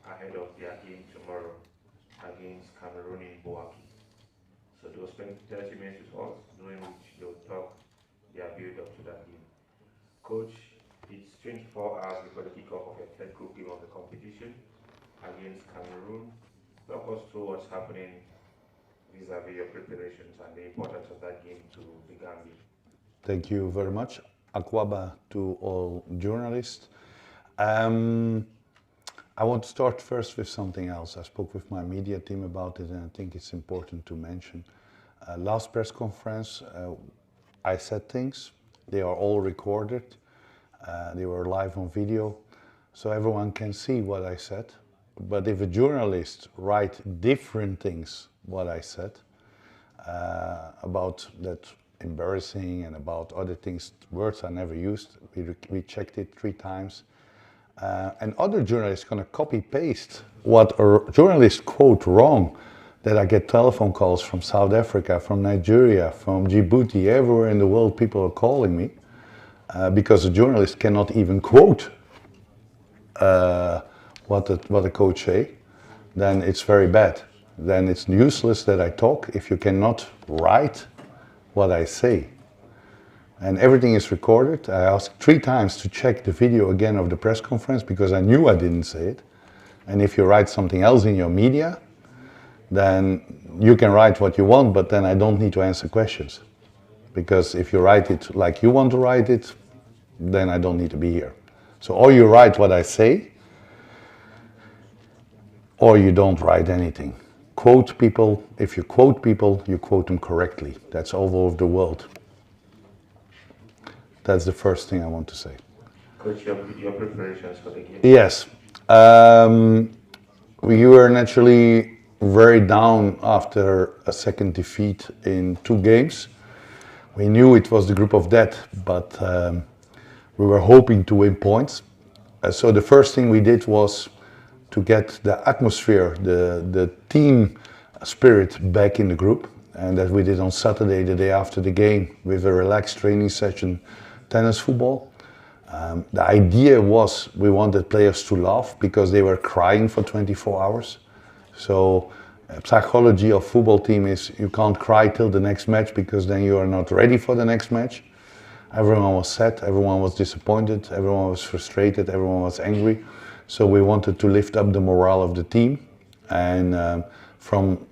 ahead of their game tomorrow against Cameroon in Bouaki. So they'll spend 30 minutes with us, during which they'll talk their build up to that game. Coach, it's 24 hours before the kickoff of your third group game of the competition against Cameroon. Talk us through what's happening vis-a-vis your preparations and the importance of that game to the Gambia. Thank you very much. Akwaba to all journalists. Um, I want to start first with something else. I spoke with my media team about it, and I think it's important to mention. Last press conference, I said things. They are all recorded. They were live on video, so everyone can see what I said. But if a journalist write different things, what I said about that embarrassing and about other things, words I never used, we checked it 3 times. And other journalists gonna copy paste what a journalist quote wrong. That I get telephone calls from South Africa, from Nigeria, from Djibouti, everywhere in the world people are calling me because a journalist cannot even quote what the coach say. Then it's very bad. Then it's useless that I talk if you cannot write what I say. And everything is recorded. I asked 3 times to check the video again of the press conference because I knew I didn't say it. And if you write something else in your media, then you can write what you want, but then I don't need to answer questions. Because if you write it like you want to write it, then I don't need to be here. So or you write what I say, or you don't write anything. Quote people, if you quote people, you quote them correctly. That's all over the world. That's the first thing I want to say. Coach, your preparations for the game? Yes. We were naturally very down after a second defeat in 2 games. We knew it was the group of death, but we were hoping to win points. So the first thing we did was to get the atmosphere, the team spirit back in the group. And that we did on Saturday, the day after the game, with a relaxed training session, tennis football. The idea was we wanted players to laugh because they were crying for 24 hours. So psychology of football team is you can't cry till the next match because then you are not ready for the next match. Everyone was sad, everyone was disappointed, everyone was frustrated, everyone was angry. So we wanted to lift up the morale of the team. And from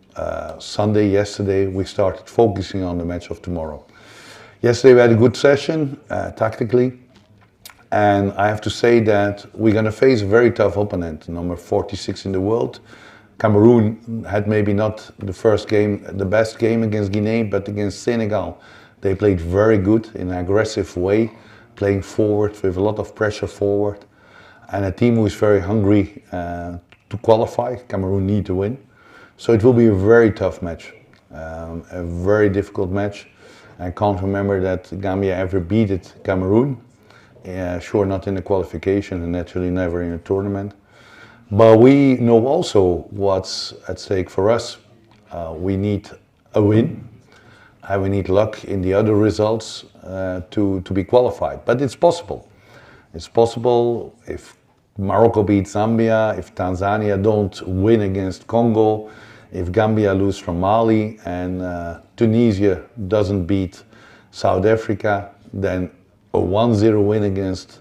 Sunday, yesterday, we started focusing on the match of tomorrow. Yesterday we had a good session, tactically. And I have to say that we're going to face a very tough opponent, number 46 in the world. Cameroon had maybe not the first game, the best game against Guinea, but against Senegal, they played very good in an aggressive way, playing forward with a lot of pressure forward. And a team who is very hungry to qualify. Cameroon need to win. So it will be a very tough match, a very difficult match. I can't remember that Gambia ever beat Cameroon. Sure, not in the qualification and naturally never in a tournament. But we know also what's at stake for us. We need a win. We need luck in the other results to be qualified. But it's possible. It's possible if Morocco beats Zambia, if Tanzania don't win against Congo, if Gambia lose from Mali and Tunisia doesn't beat South Africa, then a 1-0 win against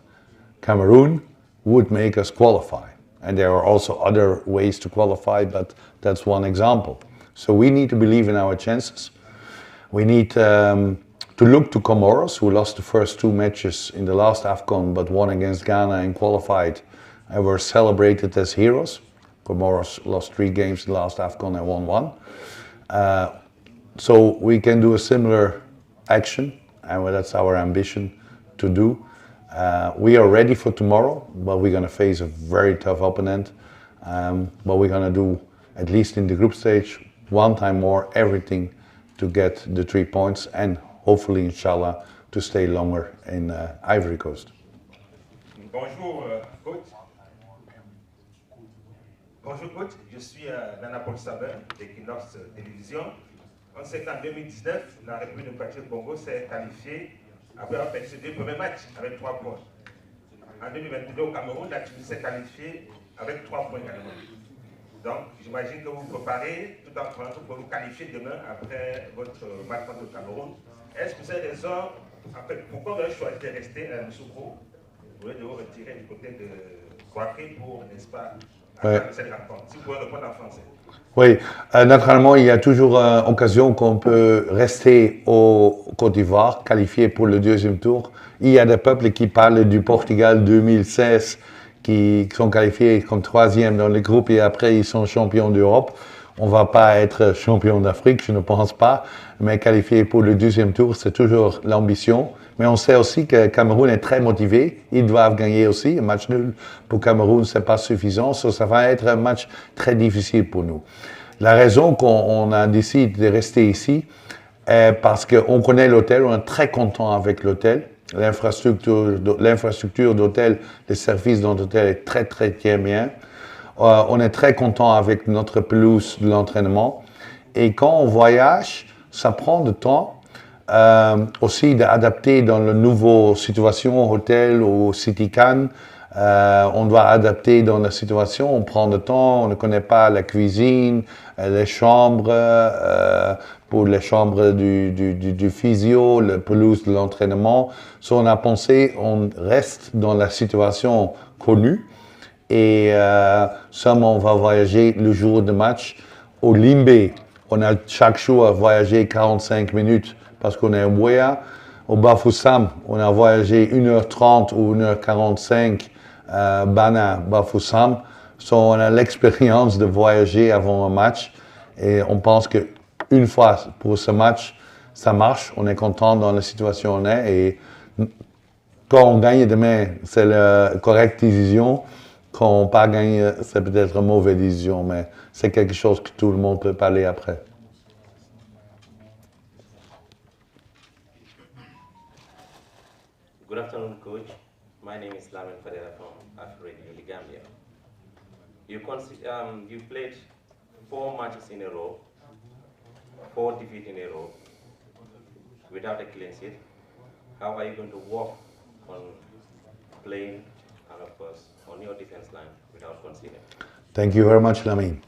Cameroon would make us qualify. And there are also other ways to qualify, but that's one example. So we need to believe in our chances. We need to look to Comoros, who lost the first 2 matches in the last AFCON, but won against Ghana and qualified and were celebrated as heroes. Comoros lost 3 games in the last AFCON and won 1. So we can do a similar action, and that's our ambition to do. We are ready for tomorrow, but we're going to face a very tough opponent. But we're going to do, at least in the group stage, 1 time more everything to get the 3 points and hopefully, inshallah, to stay longer in Ivory Coast. Bonjour, coach. Bonjour, coach. Je suis Nana Paul Sabin d'Equinox Télévision. On sait qu'en 2019, la République démocratique du Congo s'est qualifiée après avoir fait ses 2 premiers matchs avec 3 points. En 2022, au Cameroun, la Tunisie s'est qualifiée avec 3 points également. Donc, j'imagine que vous préparez tout en prenant pour vous qualifier demain après votre match contre le Cameroun. Est-ce que c'est raison, en fait, pourquoi vous avez choisi de rester à Moussoukou, au lieu de vous retirer du côté de Kouaké pour, n'est-ce pas, attendre cette rencontre? Si vous pouvez répondre en français. Oui, naturellement, il y a toujours occasion qu'on peut rester au Côte d'Ivoire, qualifié pour le deuxième tour. Il y a des peuples qui parlent du Portugal 2016, qui sont qualifiés comme troisième dans le groupe et après ils sont champions d'Europe. On ne va pas être champion d'Afrique, je ne pense pas, mais qualifié pour le deuxième tour, c'est toujours l'ambition. Mais on sait aussi que Cameroun est très motivé. Ils doivent gagner aussi. Un match nul pour Cameroun, ce n'est pas suffisant. Ça va être un match très difficile pour nous. La raison qu'on a décidé de rester ici est parce qu'on connaît l'hôtel, on est très content avec l'hôtel. L'infrastructure d'hôtel, les services dans l'hôtel est très, très bien. On est très content avec notre pelouse de l'entraînement. Et quand on voyage, ça prend du temps. Aussi d'adapter dans la nouvelle situation, hôtel ou City Can. On doit adapter dans la situation, on prend du temps, on ne connaît pas la cuisine, les chambres, pour les chambres du physio, la pelouse de l'entraînement. On a pensé, on reste dans la situation connue et seulement on va voyager le jour de match. Au Limbé, on a chaque jour à voyager 45 minutes parce qu'on est à Ouéa. Au Bafoussam, on a voyagé 1h30 ou 1h45 Bana, Bafoussam. On a l'expérience de voyager avant un match et on pense qu'une fois pour ce match, ça marche. On est content dans la situation où on est et quand on gagne demain, c'est la correcte décision. Quand on pas gagne, c'est peut-être une mauvaise décision, mais c'est quelque chose que tout le monde peut parler après. Good afternoon, Coach. My name is Lamin Fadera from the Gambia. You played 4 matches in a row, 4 defeats in a row, without a clean sheet. How are you going to work on playing and, of course, on your defense line without conceding? Thank you very much, Lamin.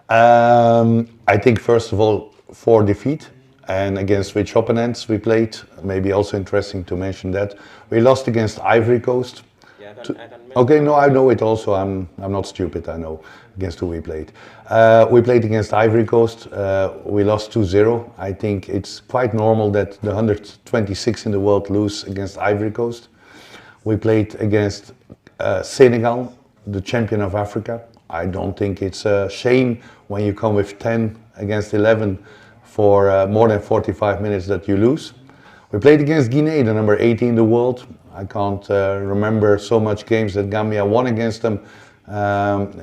I think, first of all, 4 defeats. And against which opponents we played, maybe also interesting to mention that. We lost against Ivory Coast. Yeah, I can Okay, no, I know it also. I'm not stupid, I know against who we played. We played against Ivory Coast. We lost 2-0. I think it's quite normal that the 126 in the world lose against Ivory Coast. We played against Senegal, the champion of Africa. I don't think it's a shame when you come with 10 against 11 for more than 45 minutes that you lose. We played against Guinea, the number 18 in the world. I can't remember so much games that Gambia won against them.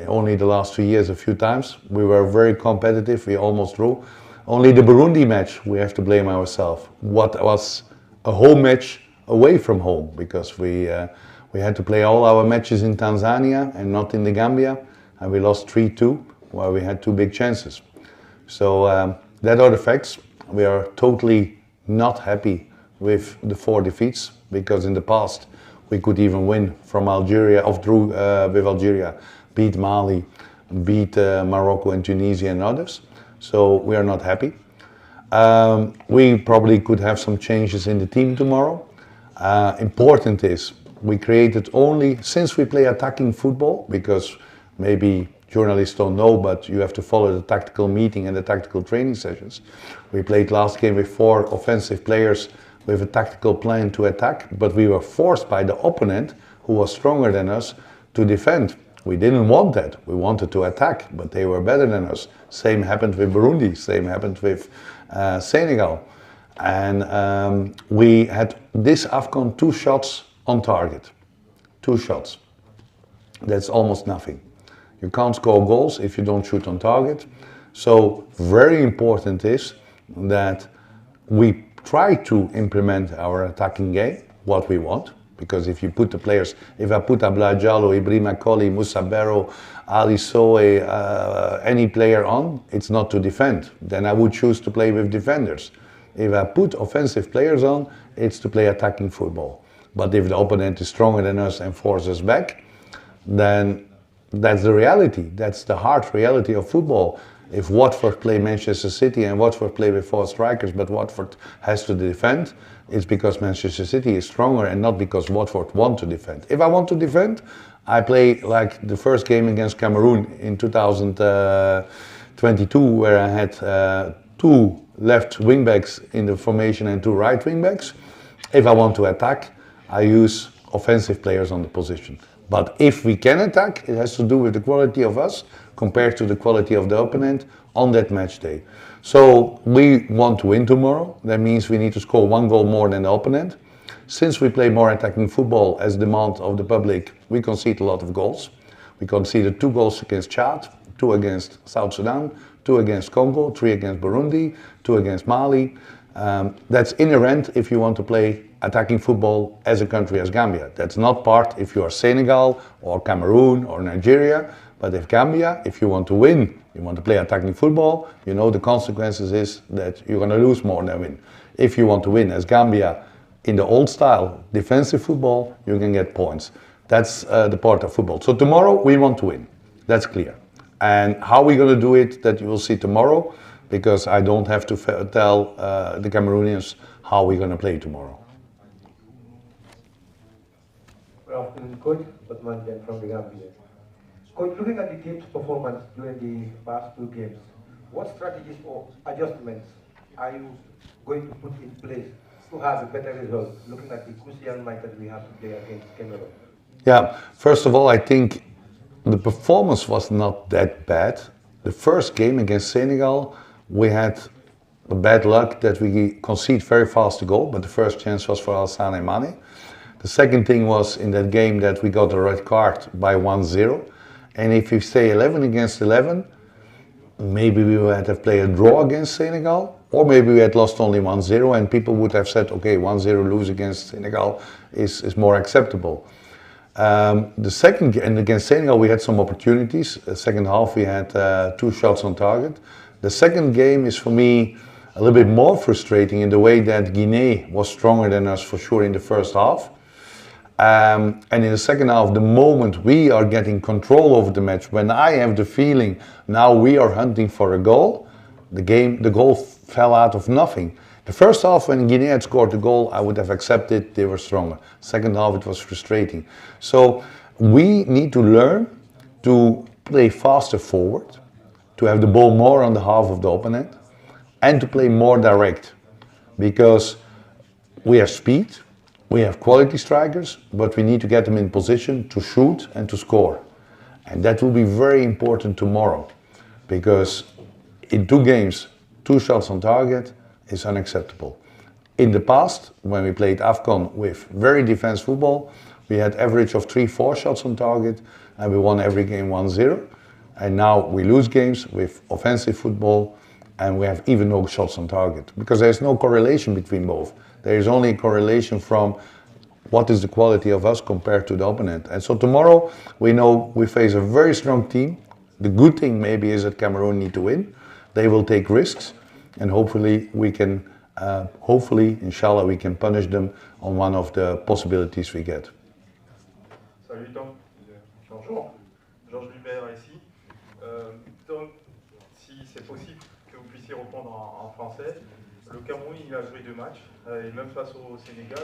Only the last 2 years, a few times. We were very competitive, we almost drew. Only the Burundi match, we have to blame ourselves. What was a home match away from home, because we had to play all our matches in Tanzania and not in the Gambia. And we lost 3-2, where we had 2 big chances. So that are the facts. We are totally not happy with the 4 defeats, because in the past we could even win from Algeria, with Algeria, beat Mali, beat Morocco and Tunisia and others. So we are not happy. We probably could have some changes in the team tomorrow. Important is we created only, since we play attacking football, because maybe journalists don't know, but you have to follow the tactical meeting and the tactical training sessions. We played last game with 4 offensive players with a tactical plan to attack, but we were forced by the opponent, who was stronger than us, to defend. We didn't want that. We wanted to attack, but they were better than us. Same happened with Burundi, same happened with Senegal. And we had this AFCON 2 shots on target. 2 shots. That's almost nothing. You can't score goals if you don't shoot on target. So very important is that we try to implement our attacking game, what we want. Because if you put the players, if I put Abla Diallo, Ibrahima Koli, Moussa Barrow, Ali Soe, any player on, it's not to defend. Then I would choose to play with defenders. If I put offensive players on, it's to play attacking football. But if the opponent is stronger than us and forces us back, then that's the reality. That's the hard reality of football. If Watford play Manchester City and Watford play with 4 strikers, but Watford has to defend, it's because Manchester City is stronger and not because Watford want to defend. If I want to defend, I play like the first game against Cameroon in 2022, where I had 2 left wingbacks in the formation and 2 right wingbacks. If I want to attack, I use offensive players on the position. But if we can attack, it has to do with the quality of us compared to the quality of the opponent on that match day. So we want to win tomorrow. That means we need to score 1 goal more than the opponent. Since we play more attacking football as demand of the public, we concede a lot of goals. We conceded 2 goals against Chad, 2 against South Sudan, 2 against Congo, 3 against Burundi, 2 against Mali. That's inherent if you want to play attacking football as a country as Gambia. That's not part if you are Senegal or Cameroon or Nigeria. But if Gambia, if you want to win, you want to play attacking football, you know the consequences is that you're going to lose more than win. If you want to win as Gambia in the old style, defensive football, you can get points. That's the part of football. So tomorrow we want to win. That's clear. And how we're going to do it, that you will see tomorrow, because I don't have to tell the Cameroonians how we're going to play tomorrow. Good afternoon, Coach. Batman Jen from the Gambia. Coach, looking at the team's performance during the past 2 games, what strategies or adjustments are you going to put in place to have a better result, looking at the crucial match that we have today against Cameroon? Yeah, first of all, I think the performance was not that bad. The first game against Senegal, we had the bad luck that we conceded very fast a goal, but the first chance was for Alassane Mane. The second thing was in that game that we got a red card by 1-0. And if you stay 11 against 11, maybe we would have played a draw against Senegal, or maybe we had lost only 1-0 and people would have said, okay, 1-0 lose against Senegal is more acceptable. The second game against Senegal, we had some opportunities. The second half, we had 2 shots on target. The second game is for me a little bit more frustrating in the way that Guinea was stronger than us for sure in the first half. And in the second half, the moment we are getting control over the match, when I have the feeling now we are hunting for a goal, the goal fell out of nothing. The first half, when Guinea had scored the goal, I would have accepted they were stronger. Second half, it was frustrating. So we need to learn to play faster forward, to have the ball more on the half of the opponent, and to play more direct. Because we have speed, we have quality strikers, but we need to get them in position to shoot and to score. And that will be very important tomorrow, because in 2 games, 2 shots on target is unacceptable. In the past, when we played AFCON with very defense football, we had average of 3-4 shots on target, and we won every game 1-0. And now we lose games with offensive football, and we have even no shots on target, because there's no correlation between both. There is only a correlation from what is the quality of us compared to the opponent. And so tomorrow, we know we face a very strong team. The good thing maybe is that Cameroon need to win. They will take risks, and hopefully we can, inshallah, we can punish them on one of the possibilities we get. Salut Tom. Bonjour. Georges Hubert ici. Tom, si c'est possible que vous puissiez répondre en français. Le Cameroun, il a joué 2 matchs, et même face au Sénégal,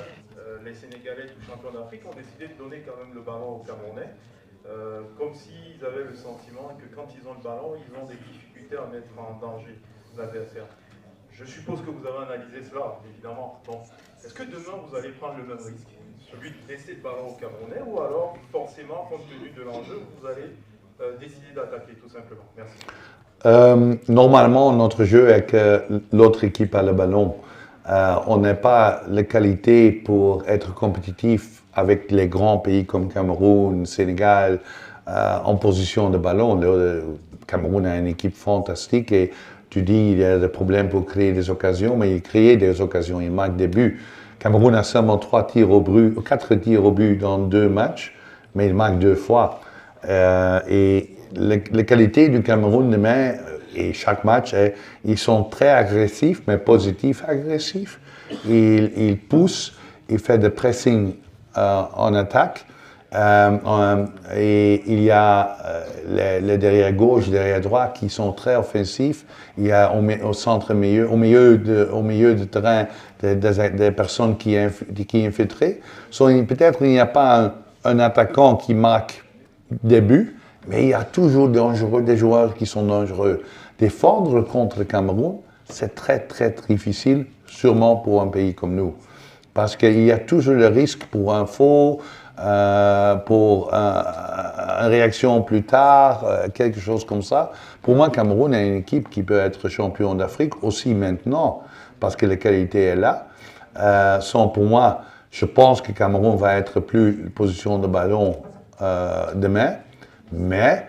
les Sénégalais, tout champions d'Afrique, ont décidé de donner quand même le ballon aux Camerounais, comme s'ils avaient le sentiment que quand ils ont le ballon, ils ont des difficultés à mettre en danger l'adversaire. Je suppose que vous avez analysé cela, évidemment. Donc, est-ce que demain, vous allez prendre le même risque, celui de laisser le ballon aux Camerounais, ou alors, forcément, compte tenu de l'enjeu, vous allez décider d'attaquer, tout simplement? Merci. Normalement, notre jeu avec l'autre équipe à le ballon, on n'a pas la qualité pour être compétitif avec les grands pays comme Cameroun, Sénégal, en position de ballon. Le Cameroun a une équipe fantastique et tu dis il y a des problèmes pour créer des occasions, mais il crée des occasions, il marque des buts. Cameroun a seulement 4 tirs au but dans 2 matchs, mais il marque 2 fois. Et la qualité du Cameroun demain, et chaque match, ils sont très agressifs, mais positifs agressifs. Ils poussent, ils font des pressing en attaque Et il y a les derrière gauche, derrière droit qui sont très offensifs. Il y a au centre milieu, au milieu de terrain des personnes qui infiltrent. Peut-être il n'y a pas un attaquant qui marque des buts, mais il y a toujours des joueurs qui sont dangereux. Défendre contre le Cameroun, c'est très très difficile, sûrement pour un pays comme nous. Parce qu'il y a toujours le risque pour un faux, pour une réaction plus tard, quelque chose comme ça. Pour moi, Cameroun est une équipe qui peut être champion d'Afrique aussi maintenant, parce que la qualité est là. Pour moi, je pense que Cameroun va être plus position de ballon demain, mais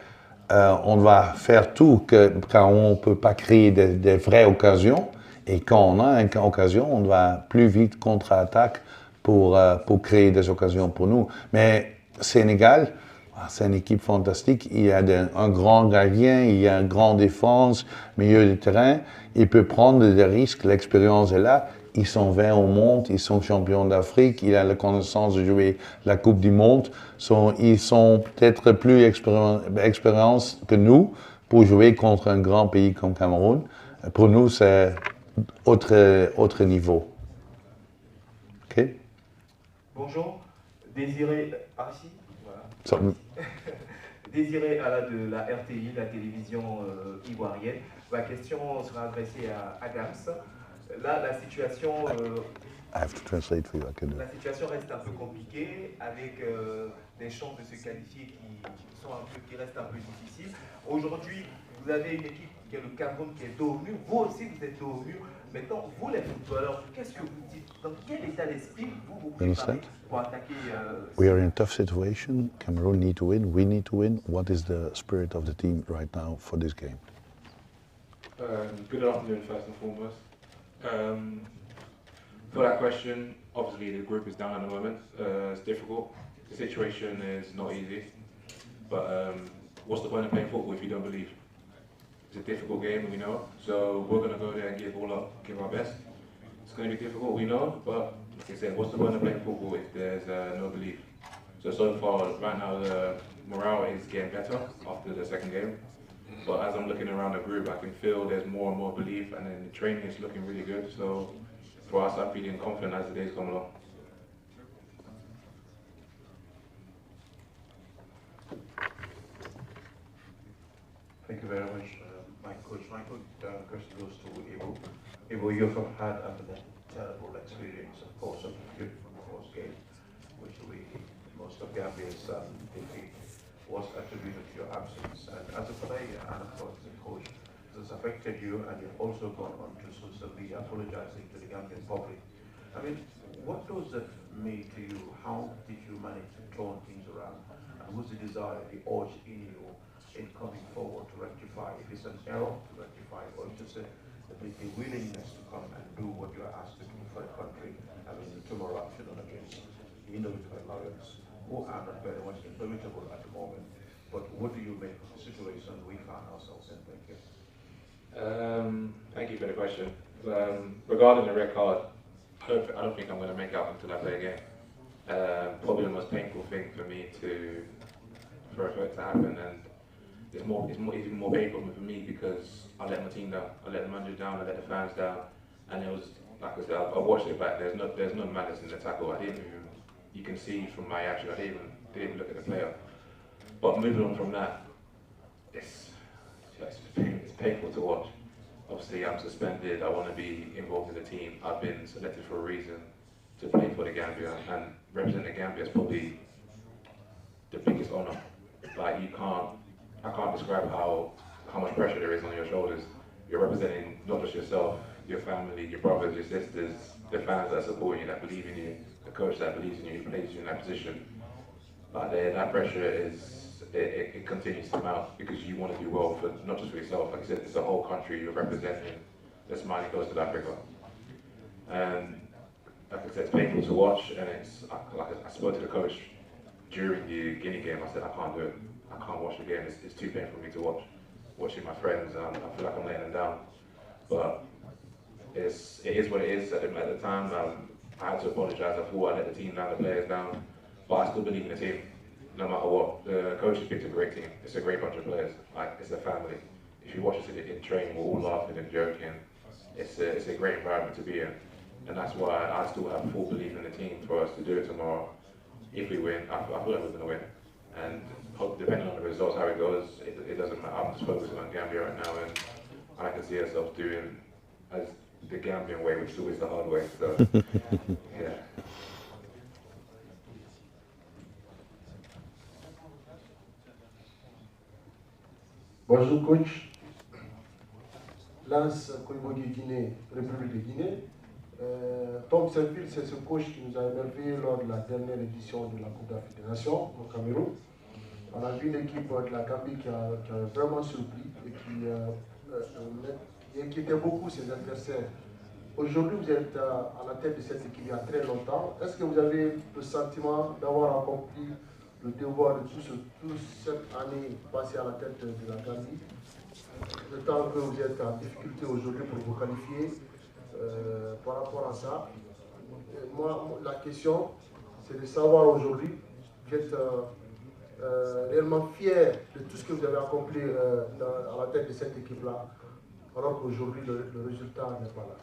on va faire tout quand on ne peut pas créer des vraies occasions. Et quand on a une occasion, on va plus vite contre-attaque pour créer des occasions pour nous. Mais Sénégal, c'est une équipe fantastique. Il y a un grand gardien, il y a une grande défense, milieu de terrain. Il peut prendre des risques, l'expérience est là. Ils sont 20 au monde, ils sont champions d'Afrique, il a la connaissance de jouer la Coupe du Monde. Ils sont peut-être plus expérience que nous pour jouer contre un grand pays comme Cameroun. Pour nous, c'est autre niveau. OK? Bonjour, Désiré Arsi, voilà. So, Désiré Ala de la RTI, la télévision ivoirienne. Ma question sera adressée à Gams. Là, la situation, I have to translate for you. I can do la it. situation reste un peu compliquée avec des chances de se qualifier qui restent un peu difficiles. Aujourd'hui, vous avez une équipe qui est le Cameroun qui est dos au mur. Vous aussi, vous êtes dos au mur. Maintenant, vous les footballeurs, qu'est-ce que vous dites? Dans quel état d'esprit vous préparez pour attaquer We are in a tough situation. Cameroon need to win. We need to win. What is the spirit of the team right now for this game? Good afternoon, first and foremost. For that question, obviously the group is down at the moment. It's difficult. The situation is not easy. But what's the point of playing football if you don't believe? It's a difficult game, we know. So we're going to go there and give our best. It's going to be difficult, we know. But like I said, what's the point of playing football if there's no belief? So far, right now, the morale is getting better after the second game. But as I'm looking around the group, I can feel there's more and more belief, and then the training is looking really good. So for us, I'm feeling confident as the days come along. Thank you very much, my coach. My question goes to Ivo. Ivo, you've had a terrible experience, of course, of the first game, which most of Gambia's defeat was attributed to your absence. And as a player and of course as a coach, this has affected you, and you've also gone on to social media apologizing to the Gambian public. I mean, what does that mean to you? How did you manage to turn things around? And what's the desire, the urge in you in coming forward to rectify? If it's an error, to rectify, or just the willingness to come and do what you are asked to do for the country. I mean, tomorrow afternoon against the indomitable Lions, who are not very much indomitable at the moment. But what do you make of the situation we find ourselves in? Thank you. Thank you for the question. Regarding the red card, I don't think I'm going to make out until I play again. Probably the most painful thing for me for it to happen, and it's even more painful for me because I let my team down, I let the manager down, I let the fans down, and it was, like I said, I watched it back. There's no malice in the tackle. You can see from my action, I didn't even look at the player. But moving on from that, it's painful to watch. Obviously, I'm suspended. I want to be involved in the team. I've been selected for a reason to play for the Gambia, and representing the Gambia is probably the biggest honour. Like I can't describe how much pressure there is on your shoulders. You're representing not just yourself, your family, your brothers, your sisters, the fans that support you, that believe in you, the coach that believes in you, who places you in that position. But that pressure it continues to mount because you want to do well for not just for yourself. Like I said, it's the whole country you're representing. The smiley coast of Africa, and like I said, it's painful to watch. And it's like I spoke to the coach during the Guinea game. I said I can't do it. I can't watch the game. It's too painful for me to watch. Watching my friends, I feel like I'm letting them down. But it is what it is. At the time, I had to apologise. I thought I let the team down, the players down. But I still believe in the team. no matter what. The coach has picked a great team. It's a great bunch of players. Like, it's a family. If you watch us in training, we're all laughing and joking. It's a great environment to be in. And that's why I still have full belief in the team for us to do it tomorrow. If we win, I feel like we're going to win. And depending on the results, how it goes, it doesn't matter. I'm just focusing on Gambia right now, and I can see ourselves doing as the Gambian way, which is always the hard way. So, yeah. Bonjour coach. Lance Koibogi Guinée, République de Guinée. Tom Serville, c'est ce coach qui nous a émerveillé lors de la dernière édition de la Coupe d'Afrique des Nations au Cameroun. On a vu une équipe de la Gambie qui a vraiment surpris et qui inquiétait beaucoup ses adversaires. Aujourd'hui, vous êtes à la tête de cette équipe il y a très longtemps. Est-ce que vous avez le sentiment d'avoir accompli le devoir de toute cette année passée à la tête de la Gambie, le temps que vous êtes en difficulté aujourd'hui pour vous qualifier par rapport à ça? Moi, la question, c'est de savoir aujourd'hui, vous êtes réellement fier de tout ce que vous avez accompli à la tête de cette équipe-là, alors qu'aujourd'hui, le résultat n'est pas là.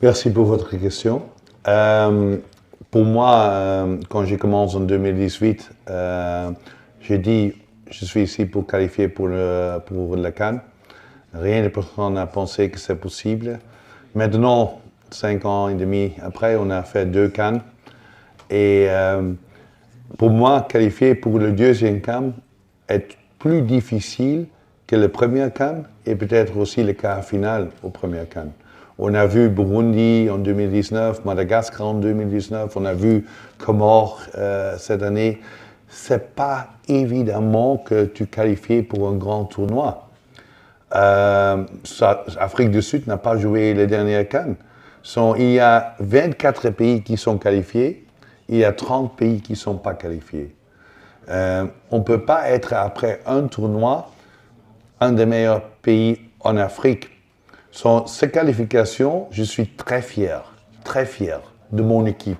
Merci pour votre question. Pour moi, quand j'ai commencé en 2018, j'ai dit je suis ici pour qualifier pour la CAN. Rien de personne n'a pensé que c'est possible. Maintenant, 5 ans et demi après, on a fait 2 CAN. Et pour moi, qualifier pour le deuxième CAN est plus difficile que le premier CAN et peut-être aussi le quart final au premier CAN. On a vu Burundi en 2019, Madagascar en 2019, on a vu Comores cette année. C'est pas évidemment que tu qualifies pour un grand tournoi. Afrique du Sud n'a pas joué les dernières CAN. Il y a 24 pays qui sont qualifiés, il y a 30 pays qui ne sont pas qualifiés. On ne peut pas être, après un tournoi, un des meilleurs pays en Afrique. Ces qualifications, je suis très fier de mon équipe,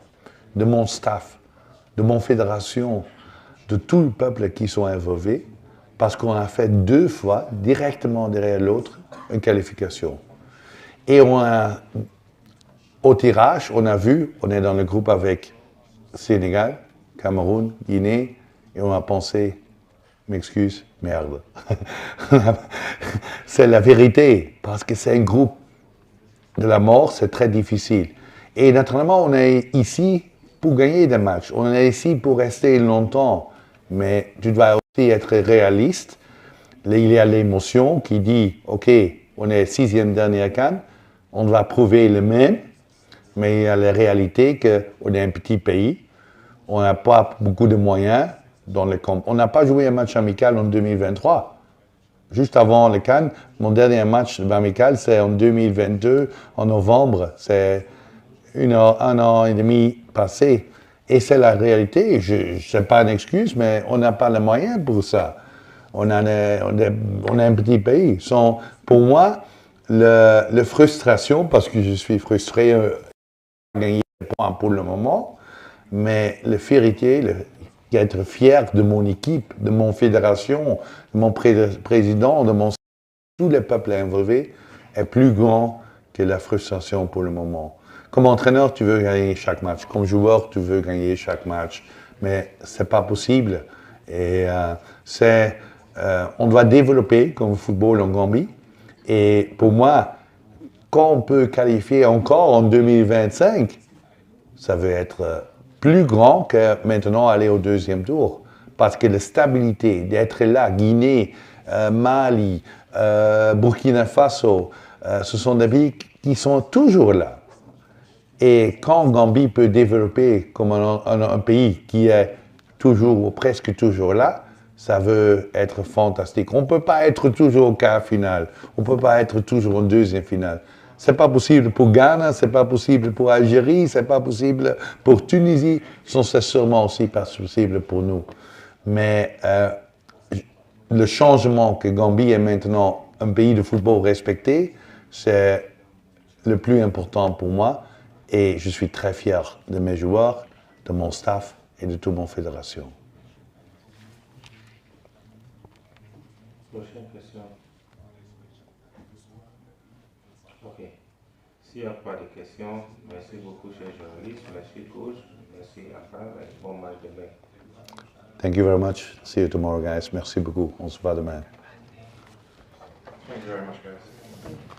de mon staff, de mon fédération, de tout le peuple qui sont involvés, parce qu'on a fait 2 fois, directement derrière l'autre, une qualification. Et au tirage, on a vu, on est dans le groupe avec Sénégal, Cameroun, Guinée, et on a pensé, m'excuse, merde. C'est la vérité, parce que c'est un groupe de la mort, c'est très difficile. Et naturellement, on est ici pour gagner des matchs, on est ici pour rester longtemps, mais tu dois aussi être réaliste. Il y a l'émotion qui dit, ok, on est 6e dernier CAN, on va prouver le même, mais il y a la réalité qu'on est un petit pays, on n'a pas beaucoup de moyens. On n'a pas joué un match amical en 2023. Juste avant le CAN, mon dernier match amical, c'est en 2022, en novembre. C'est un an et demi passé. Et c'est la réalité. Ce n'est pas une excuse, mais on n'a pas les moyens pour ça. On est un petit pays. Pour moi, la frustration, parce que je suis frustré de gagner des points pour le moment, mais la vérité, être fier de mon équipe, de mon fédération, de mon président, de tous les peuples involvés, est plus grand que la frustration pour le moment. Comme entraîneur, tu veux gagner chaque match. Comme joueur, tu veux gagner chaque match. Mais ce n'est pas possible. Et on doit développer comme football en Gambie. Et pour moi, quand on peut qualifier encore en 2025, ça veut être plus grand que maintenant aller au 2e tour. Parce que la stabilité d'être là, Guinée, Mali, Burkina Faso, ce sont des pays qui sont toujours là. Et quand Gambie peut développer comme un pays qui est toujours ou presque toujours là, ça veut être fantastique. On ne peut pas être toujours au quart final, on ne peut pas être toujours en 2e finale. Ce n'est pas possible pour Ghana, ce n'est pas possible pour Algérie, ce n'est pas possible pour Tunisie, c'est sûrement aussi pas possible pour nous. Mais le changement que Gambie est maintenant un pays de football respecté, c'est le plus important pour moi et je suis très fier de mes joueurs, de mon staff et de toute mon fédération. Prochaine question. Ok. S'il n'y a pas de questions, merci beaucoup, chers journalistes. Merci, coach. Merci, Afan. Et bon match demain. Thank you very much. See you tomorrow, guys. Merci beaucoup. On se voit demain. Thank you very much, guys.